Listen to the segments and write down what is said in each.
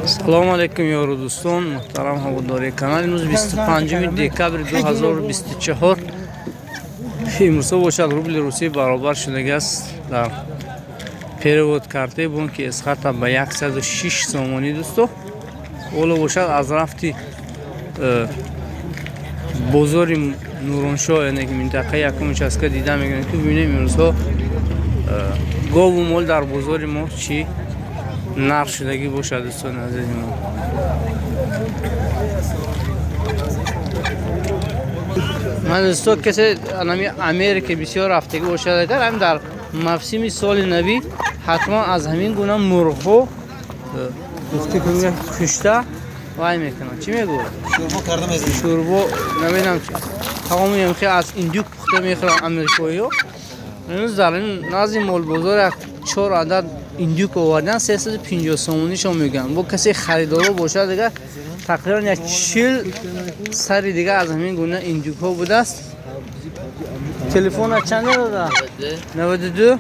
салому алейкум ёру дӯстон, муҳтарам ҳаводори канал. имрӯз 25 декабри 2024 имрӯза бошад рубли русӣ баробар шудагааст дар перевод кардаи бонки эсхата ба 106 сомонӣ дӯсто. ҳоло бошад аз рафти бозори нуроншоҳ, яъне ки минтақаи якум участка дида мегӯянд ки бибинем имрӯзҳо гову мол дар бозори мо чӣ нарх шудагӣ бошад дӯстони азизи мо. ман дӯсто касе Америка бисёр рафтагӣ бошад, агар ҳам дар мавсими соли навӣ ҳатман аз ҳамин гуна мурғҳо гуфти ки кушта вай мекунад. Чӣ мегӯяд? Шӯрбо карда мезанад. Шӯрбо намедонам таомиам ки аз индюк пухта мехӯранд амрикоиҳо. имрӯз дар ин назди молбозор як 4 адад индюк овардан 350 сомонишон мегӯянд. бо касе харидоро бошад дигар тақрибан як 40 сари дигар аз ҳамин гуна индюкҳо будааст. телефона чанде дада? 92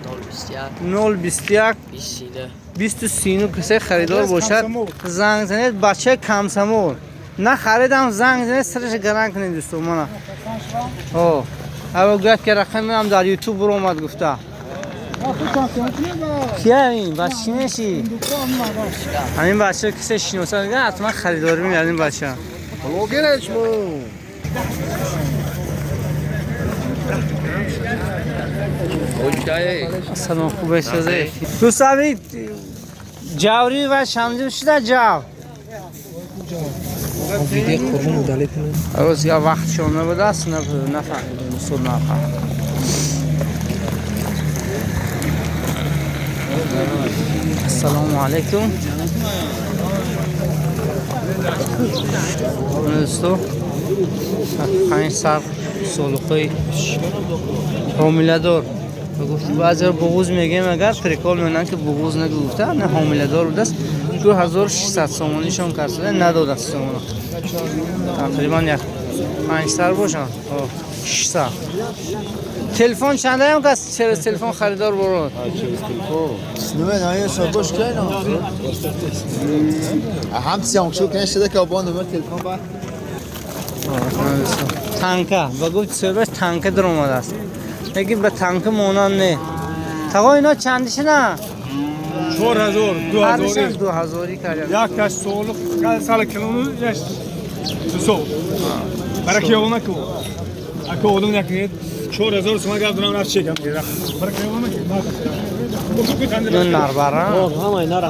021 239. касе харидор бошад занг занед. бачаи камсамол на харидам, занг занед, сараш гаранг кунед дӯсто. мана ава гӯяд ки рақамам дар ютуб буромад гуфта. кия ин бача чӣ мешӣ? ҳамин бача кисе шиносад дигар ҳатман харидорӣ меяд ин бача. салом, хуб ҳастед? дӯстави ҷаврӣ ва шамҷӣ шуда ҷав роз я вақтшон набудааст, нафаҳмидем суд нафаҳмидем. ассалому алайкум. дӯсто 5 сар солухои ҳомиладор баъзеҳо буғуз мегӯем, агар прикол мекунанд ки буғуз нагуфта не ҳомиладор будааст. 2600 сомонишон карда надодаст сомона. тақрибан як 5 сар бошанд. 600. телефон чандаям кас через телефон харидор бород. через телефон. Номер наи собош кайно. Ҳам сиёмшо кашда ка бо номер телефон ба. танка ба гуфт сервис танка даромадааст. яки ба танка монанд не. таго ино чандишина? 4000 2000 кардем. як каш солух сал килону яш тусо барак ёлна ку ако одам як 4000 сомон гап дурам рафт чекам барак ёлна ку дун нарбара ҳамай нара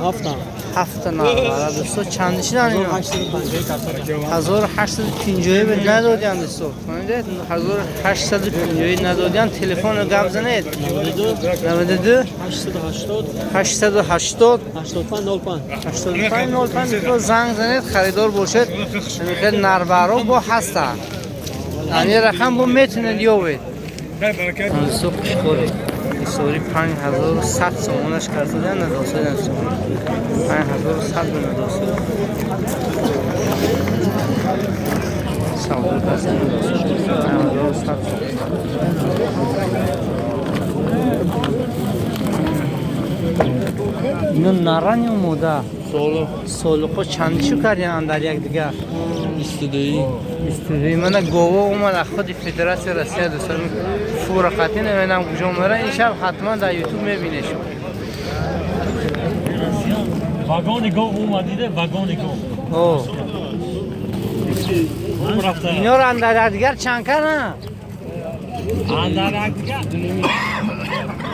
ҳафта нарбара дӯсто чандишина? 1850 бед надодианд дӯсто. фаҳмидед? 1850 надодианд. телефону гап занед. 92 880 8505 занг занед. харидор бошед. мехед нарбаро бо ҳаста. ани рақам бо метунед ёвед. дӯсто хушхори ҳисори 5100 сомонаш кардадан надосадан сомон. 5100 надосадан. савдо кардан 5100. ино наран ё мода? солухо чандишо кардиан дар якдигар? 22. мана гово омада худи федератсия россия дӯстон фурақати намедонам куҷо мера. ин шаб ҳатман дар ютуб мебинед шумо. вагони гов омадиде, вагони гов. инёро дар якдигар чанд кана? андар якдигар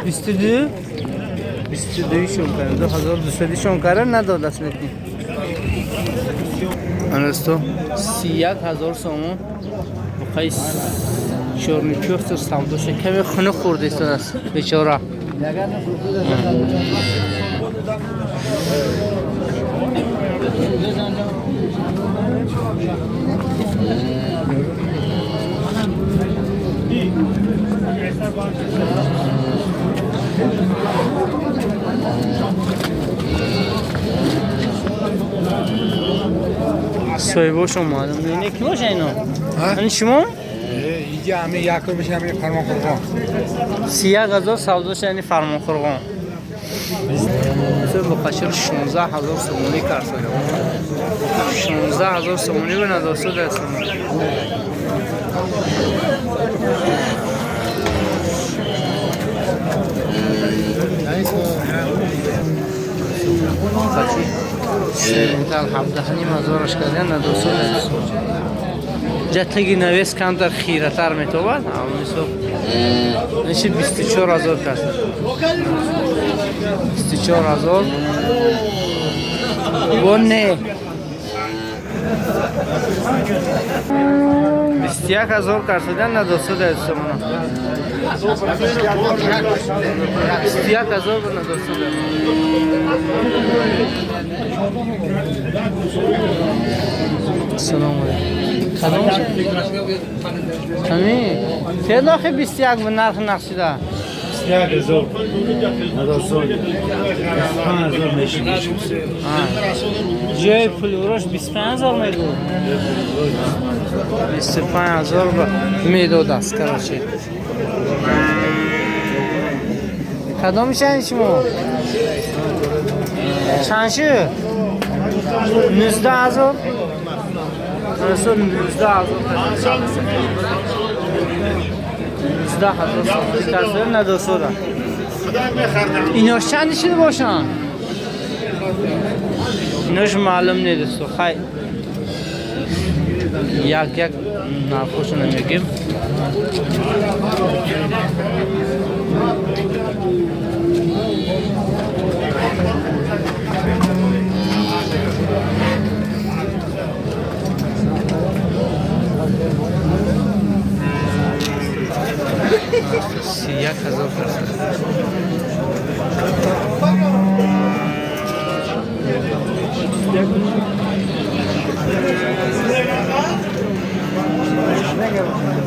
22 22 шон кардем. 2200 шон кардем надодаст метни. анасто 31000 сомон бухай чорни пёртер савдоша каме хуна хурда истодаст бечора. соҳибош омадам. мене ки боша ино? ани шумо? иди ҳаме якро бешам фармонқурғон. 31000 савдош яъни фармонқурғон. با قشر 16000 سومونی کار شده 16000 سومونی به نداسته دست بچی سیمتال 17000 کردن نداسته دست جتگی نویس کم در خیره تر میتوبد نشی 24000 کست 24000 بونه 21000 کرسیدن نداسته در استمانا 21000 به نداسته در سلام علیکم کدام همین چه داخل 21 به نرخ نقشیده 21000 نداسته 5000 میشه جای پلوراش 25000 میگو 25000 میداد است کراچی کدام میشه شما چند شه 19000 رسول 19000 10000 نداسته ایناش چندی شده باشن ایناش معلوم نیست خیلی یک نرخشو نمیگیم سی 1000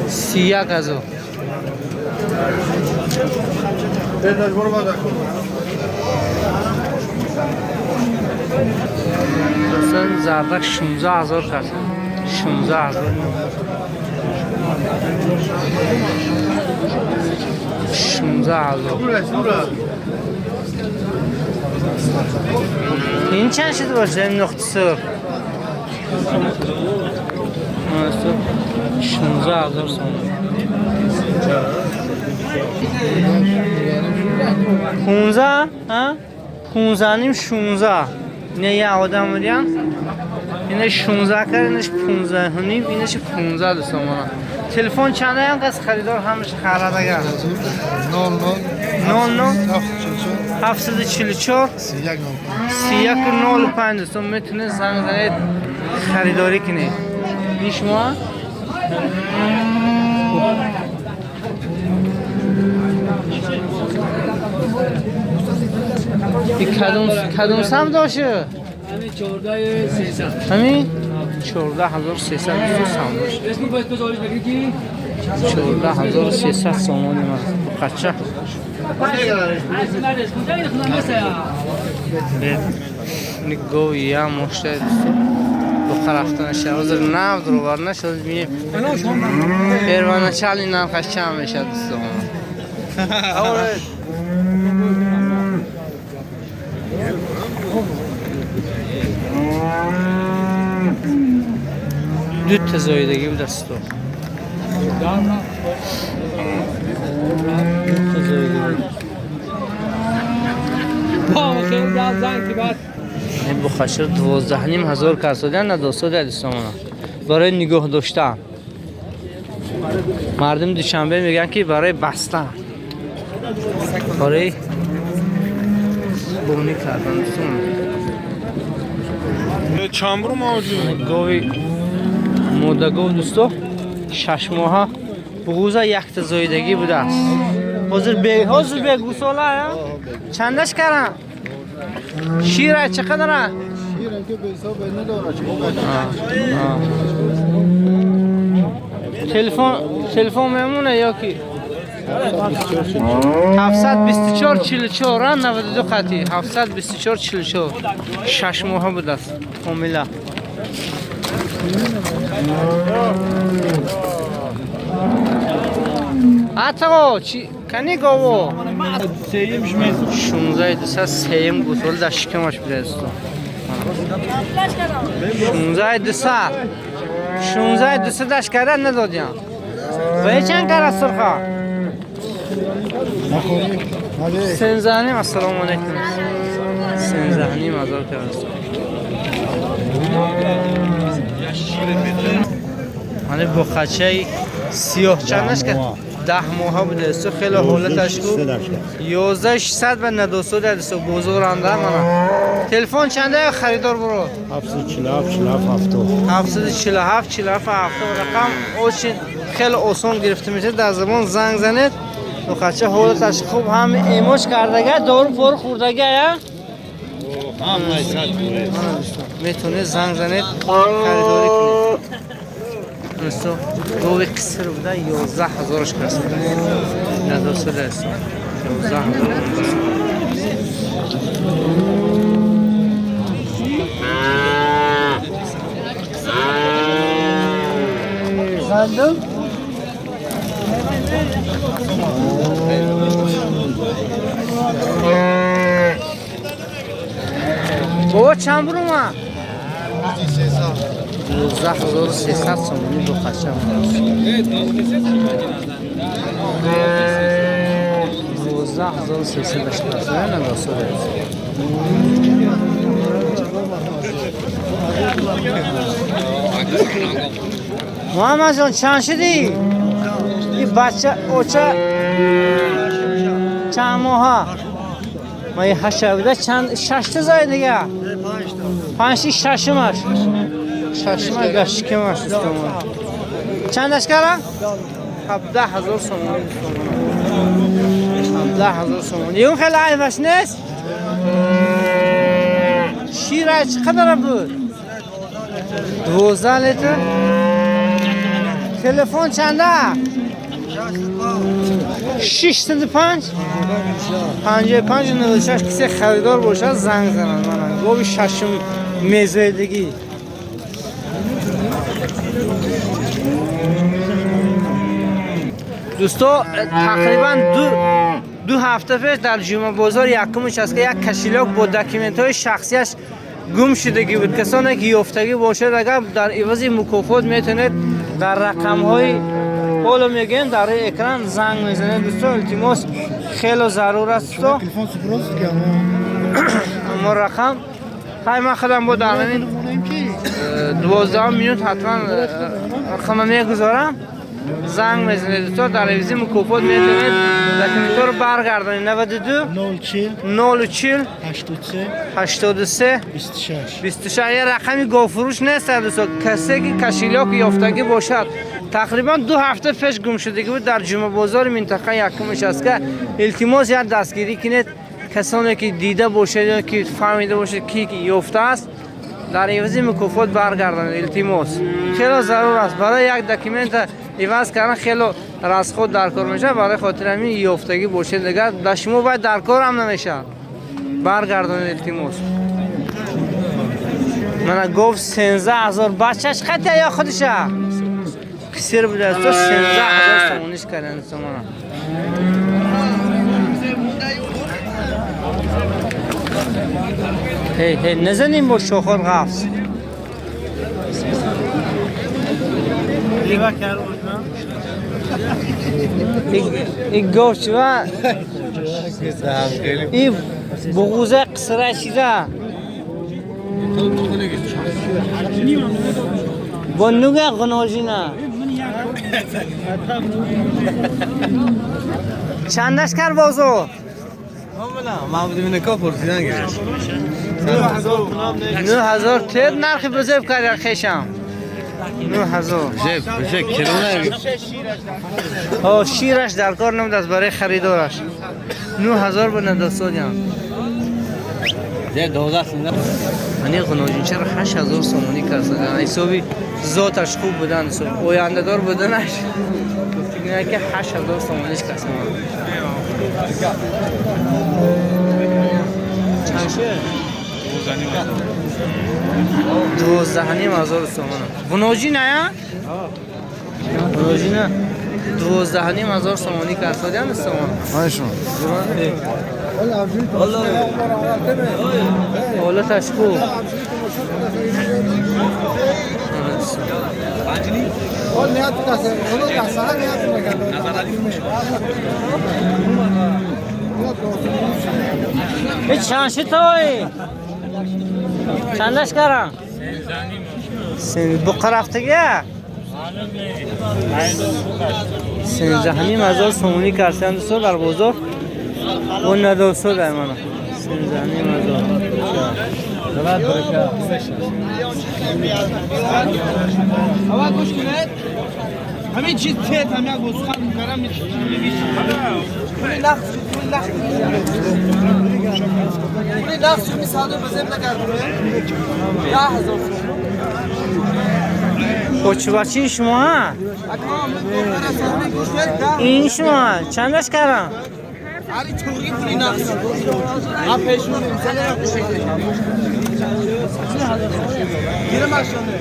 سی 1000 مثلا زردک 16000 کرد 16000 16000 این چند شده باشه این نقطه سر 16000 سوم 15 ها 15 نیم 16 نه یه آدم بودیم اینه 16 کرد اینش 15 نیم اینش 15 دوستان تلفن چنده هم قصد خریدار همش خرد اگر 00 744 3105 دوستان میتونه زنگ زنید خریداری کنید این شما این کدوم سم داشه؟ همین 14300 همین 14300 سم داشه اسم باید بذاریش بگی کی؟ 14300 سامانی من قچه نگو یا مشتری دختر رفتن شهازر نو درو بار نشد میگه پروانه چالی نرخش چند میشه دوستان دو تا زایدگی بود دستو دو تا زایدگی این بخشر 12500 کرسودن نداسته در دوستان برای نگاه داشتن مردم دوشنبه میگن که برای بستن برای بونی کردن دوستان چامبرو موجود گوی مدگو دوستو 6 ماه بغوزا یک تا زایدگی بوده است حاضر بگو ساله چندش کردن شیره چقدره؟ شیره که به حساب نداره تلفن میمونه یا کی؟ 724 44 92 خطی 724 44 6 ماه بود است کاملا اتاقو چی کنی گاو Seyim şmesu. 16 200 سیم گوسول در شکمش بوده است 16 200 16 200 داشت کردن ندادیم و چند کار است سرخا سنزانیم السلام علیکم سنزانیم هزار کرد من با خچه سیاه چندش که 10 ماه بوده است خیلی حالتش کو 11600 و ندوسو در دست بزرگ رانده من تلفن چنده خریدار برو 747 47 رقم اوچین خیلی آسان گرفته میشه در زمان زنگ زنید و خچه حالتش خوب هم ایموش کردگه دارو پر خوردگه یا میتونه زنگ زنید خریداری کنید نستو دو کسر بوده 11000 کسر ندوسو دست 11000 زندم بابا چند برو ما 12300 سومونی دو خچه هم 12300 داشت کسره ندوسو دست محمد جان چند شدی؟ این بچه اوچه چند ماه ما یه 8 بوده چند 6 تا زای دیگه 5 ششمش گشکمش چندش کردن؟ 17000 سومونی 17000 سومونی اون خیلی عیبش نیست؟ شیره چقدر بود؟ 12 لیتر تلفن چنده؟ 605 55 96 کسی خریدار باشه زنگ زنن من گوی ششم میزیدگی دوستا تقریبا دو هفته پیش در جمعه بازار یکمش است که یک کشیلاک با داکیومنت های شخصیش گم شدگی بود کسانی که یافتگی باشد اگر در عوض مکافات میتونید در رقم های حالا میگن در اکران زنگ میزنید دوستان التماس خیلی ضرور است تو اما رقم های من خودم با در همین 12 مینوت حتما رقم میگذارم زنگ میزنید دوستان در عوض مکافات میتونید داکیومنت رو برگردانید 92 040 83 26 یه رقمی گافروش نیست دوستان کسی که کشیلاک یافتگی باشد تقریبا 2 هفته پیش گم شدگی بود در جمعه بازار منطقه یکمش است که التماس یا دستگیری کنید کسانی که دیده باشد که فهمیده باشد کی یافته است در عوض مکافات برگردانید التماس خیلی ضرور است برای یک داکیومنت عوض کردن خیلی راست خود در کار میشه برای خاطر همین یافتگی باشد دیگه در شما باید در کار هم نمیشه برگردانید التماس من گفت 13000 بچهش خطه یا خودشه کسر بوده است 13000 سومونیش کردن سومونا هی نزنیم با شوخور غفص لیوا کرد این گفت چوه این بغوزه قصره چیزه با نوگه غناجی نه چندش کرد بازو؟ ما بودیم نکا پرسیدن گرشت 9000 تیر نرخی بزرگ کردی خیشم 9000 بشه کلو نگیر ها شیرش در کار نمید از برای خریدارش 9000 به ندستادیم ده 12 سنده منی غناجین چرا 8000 سومونی کرد حسابی ذاتش خوب بودن آینده دار بودنش گفتیم که 8000 سومونیش کرد چند شه 12000 سومون غناجین نه غناجین 12,500 سومانی کارسازیان سومان هایشون اولا تشکو چند توی چندش کردم بقر رفتگه 13,500 سومانی کارسازیان دوستو در بازار و ندوستو در منو 13,500 اول گوش کنید همین چیز تیت هم یک بزخان میکرم پولی لخت چون میساده بزیم نکردم 10,000 کوچ بچی شما ها؟ این شما چندش کردم؟ علی توری پولی نقص ها پیشون انسانه گیرم اشانه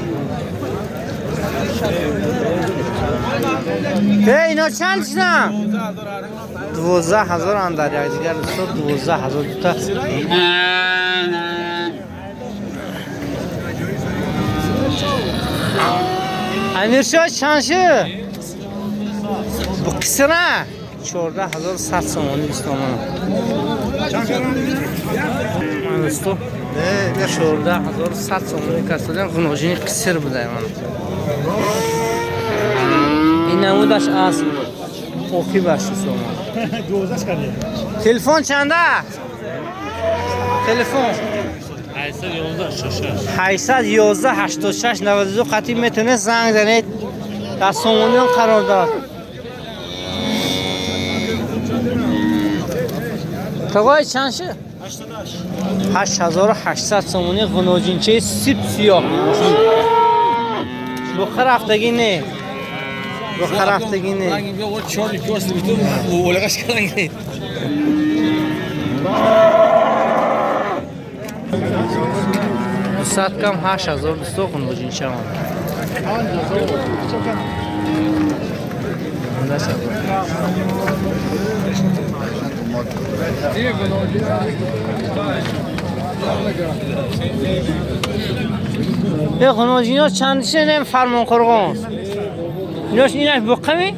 اینا چند شدن؟ 12,000 اندر یک دیگر دوستا 12,000 دوتا امیر شاه چند شد؟ بکسه نه 14,100 سومانی دوستا منو من دوستو 14,100 سومانی کارسازیان غنوجینی قصر بوده منو این نمودش اصل اوکی باشه سومان تلفن چنده؟ تلفن 811 86 92 خطی میتونه زنگ زنید در سومانیان قرار داد تقای چند شد؟ 8,800 سومانی غنوجینچه سیب سیاه بخر هفتگی نه بخر هفتگی نه دوست کم 8,000 دوستو غنوجینچه هم یه غنوجین ها چندشه نیم فرمان قرغان ایناش ایناش بقه می؟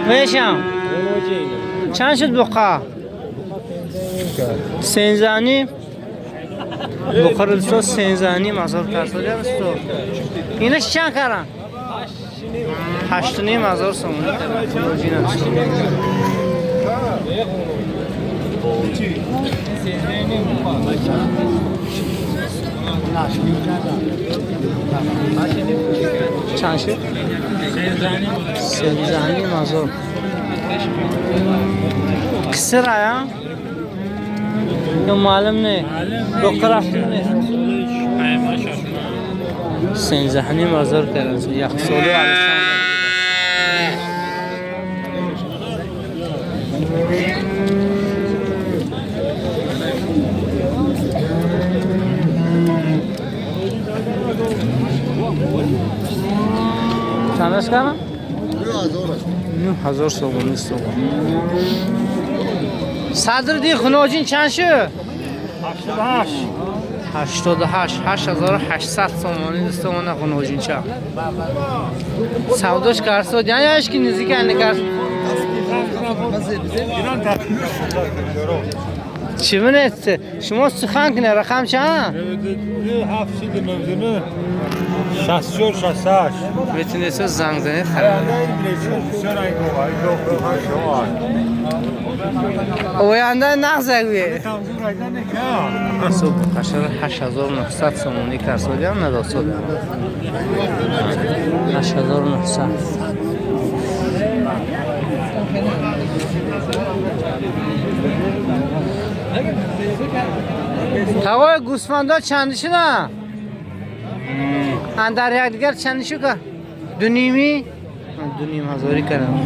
میشم چند شد بقه؟ 13,500 بقه رو دوستا 13,500 کارسازی هم دوستو ایناش چند کردن؟ 8,500 سومانی غنوجین هست چند شد؟ 13,500 کسر آیا؟ یا معلوم نه دکتر رفتیم نه 13,500 کردن یک سولو علیسان چندش کردم؟ 9,000 سومانی سومانی صدر دی غنوجین چند شد؟ 8,800 سومانی دوستا من غنوجین چه سوداش کارساز یعنی اش کی نزدیک انده کار چی بنت شما سخن کنه رقم چند 64 68 میتونید زنگ زنید اوینده نغزگویه صبح خشر 8,900 سومانی کارسازی هم نداست 8,900 هوای گوسفندا چندشی نه؟ اندر یک دیگر چندشی که؟ 2,500 کردم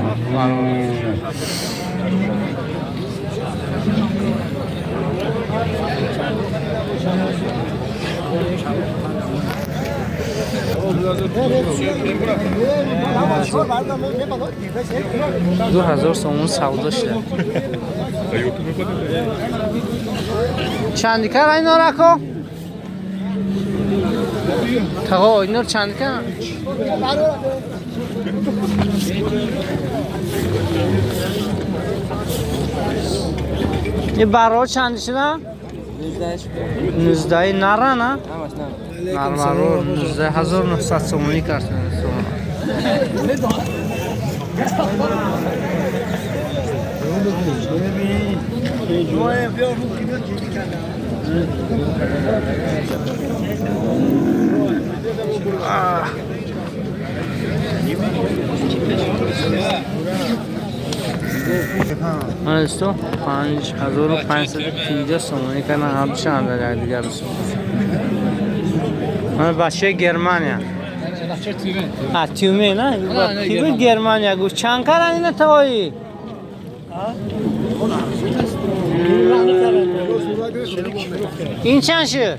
$2000 سومون سودا شده. چندی کار اینا رکو؟ تا اینا رو چندی کار؟ یه برای چندی شده؟ 19 نره نه؟ نره رو 19,900 سومونی کرده. من استو 5550 سومونی کنه هم چند در دیگر بسید. من بچه گرمانیا. تیومه نه؟ تیومه گرمانیا گوش چند کار اینه تویی؟ این چند شد؟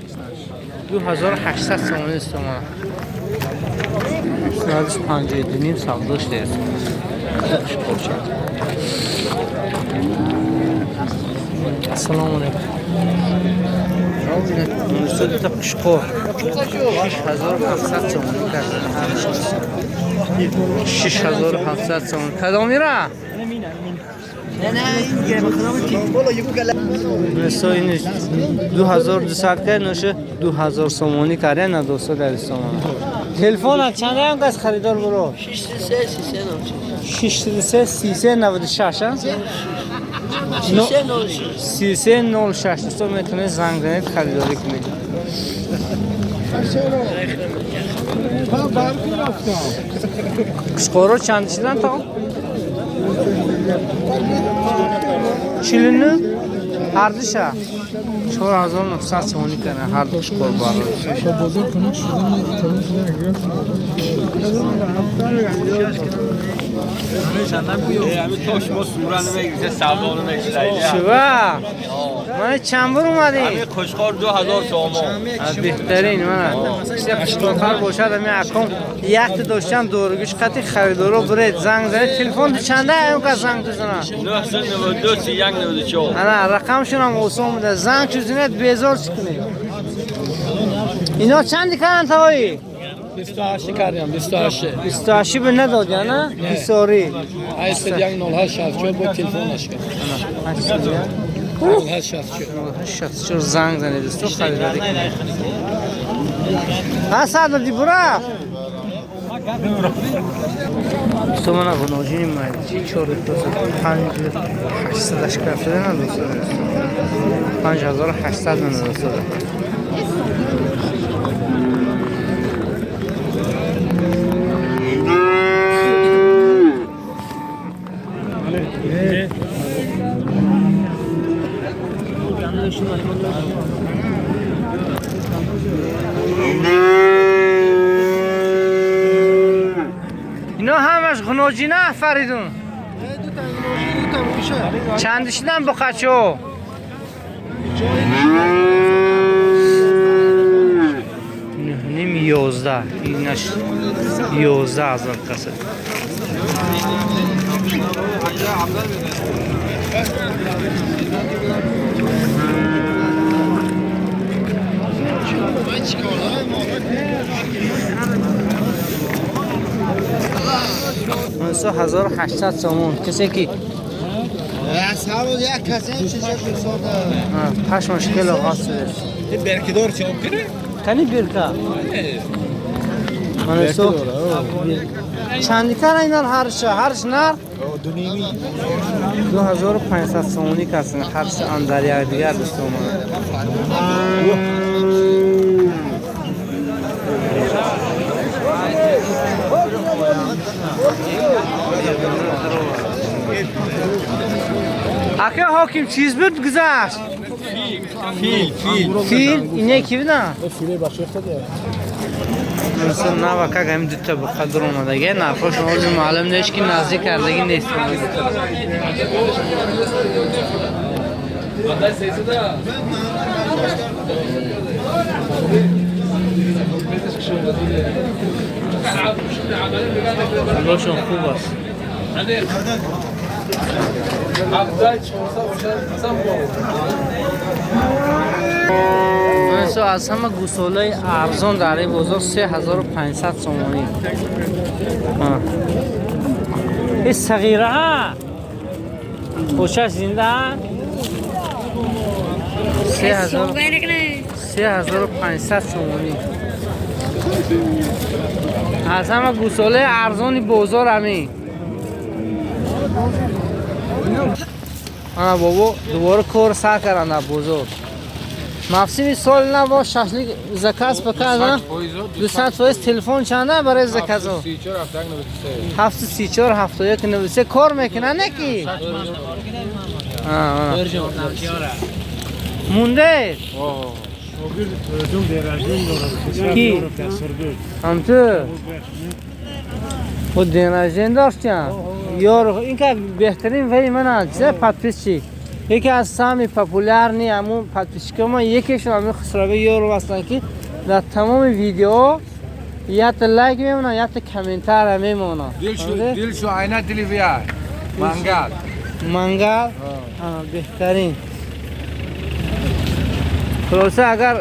2800 سومونی است ما. سالش 52 سال داشته است. السلام علیکم. منصود تا قشقو 6700 سومونی کرده. 6700 سومونی. کدام میره؟ مثلا این 2200 که نوشه 2000 سومونی کرده نه 200 سومونی. تلفن چند هم کس خریدار برو 6396 3306 تو میتونه زنگ زنید خریداری کنید. قشقورو چند شدن تا؟ چیلینو؟ هر دوشه 4900 سومونی کنه هر دوش قربان. بازار کنک شبا من چند بار اومدی؟ همین خوشخوار 2000 تومان بهترین من خوشخوار باشد همین اکم یک داشتم دورگوش قطعی خریدارو برید زنگ زنید تلفن تو چنده هم که زنگ بزنه 992 3194 انا رقمشون هم اوسام بده زنگ چوزینید بیزار چکنید اینا چندی کنن تاوایی؟ 28 کردیم 28 به نداد یا نه؟ بیساری 8 با تلفنش کرد 8 چور زنگ زنید استو خریداری کنید سعد دی برا تو من غنوجینی مایدی 4800 اشکال شده نه دوست داره 5800 نه دوست داره اینا همش غنوجی نه فریدون چند شدن بقچو نیم 11 اینش 11000 کسه منصور 1800 سومون کسی کی؟ اصحاب یک کسی چه شده پاش مشکل آغاز شده برکدار چه کنه کنی برکا منصور چندی کار اینا هرش نر 2500 سومونی کسن هرش اندر یک دیگر دوستو اکه حاکم چیز بود گذشت فیل اینه کی بود نه فیله باشه خدا مثلا نه وکا گیم دوتا به قدر اومده نه خوش اول معلوم نیست که نازی کردگی نیست پولاشون خوب است. مثلا از همه گوساله ارزان در این بازار 3500 تومانی. این صغیره خوشش زنده 3500 تومانی. از همه گوساله ارزانی بازار همین. آنا بابا دوباره کار سر کردن در بازار. موسم سال نه با ششلیک زکات بکردن 200% تلفن چنده برای زکات 734 71 93 کار میکنه نکی مونده کی هم تو خود دیناجین داشتیم یار این که بهترین وی من است پاتپیچی یکی از سامی پاپولار نی همون پاتپیچی ما یکیشون همین خسروی یارو هستن که در تمام ویدیو یا تا لایک میمونن یا تا کامنتار میمونن دلشو عینه دلی بیار منگل بهترین خلاصه اگر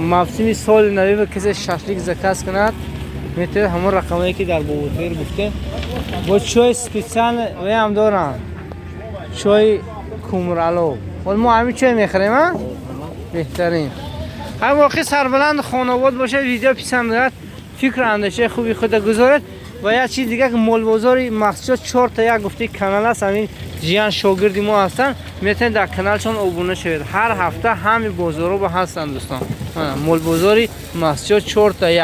موسم سال نوی به کسی ششلیک زکات کند میتونه همون رقمایی که در بوتر گفته با چای اسپیشال و هم دارن چای کومرالو ولی ما همین چای میخریم ها بهترین هر موقع سربلند خانواده باشه ویدیو پسند دارد فکر اندیشه خوبی خود گذارد و یا چیز دیگه که مول بازاری مخصوص 4 تا یک گفته کانال است همین جیان شاگردی ما هستن میتونید در کانالشون ابونه شوید هر هفته همین بازارو با هستن دوستان مول بازاری مخصوص 4 تا 1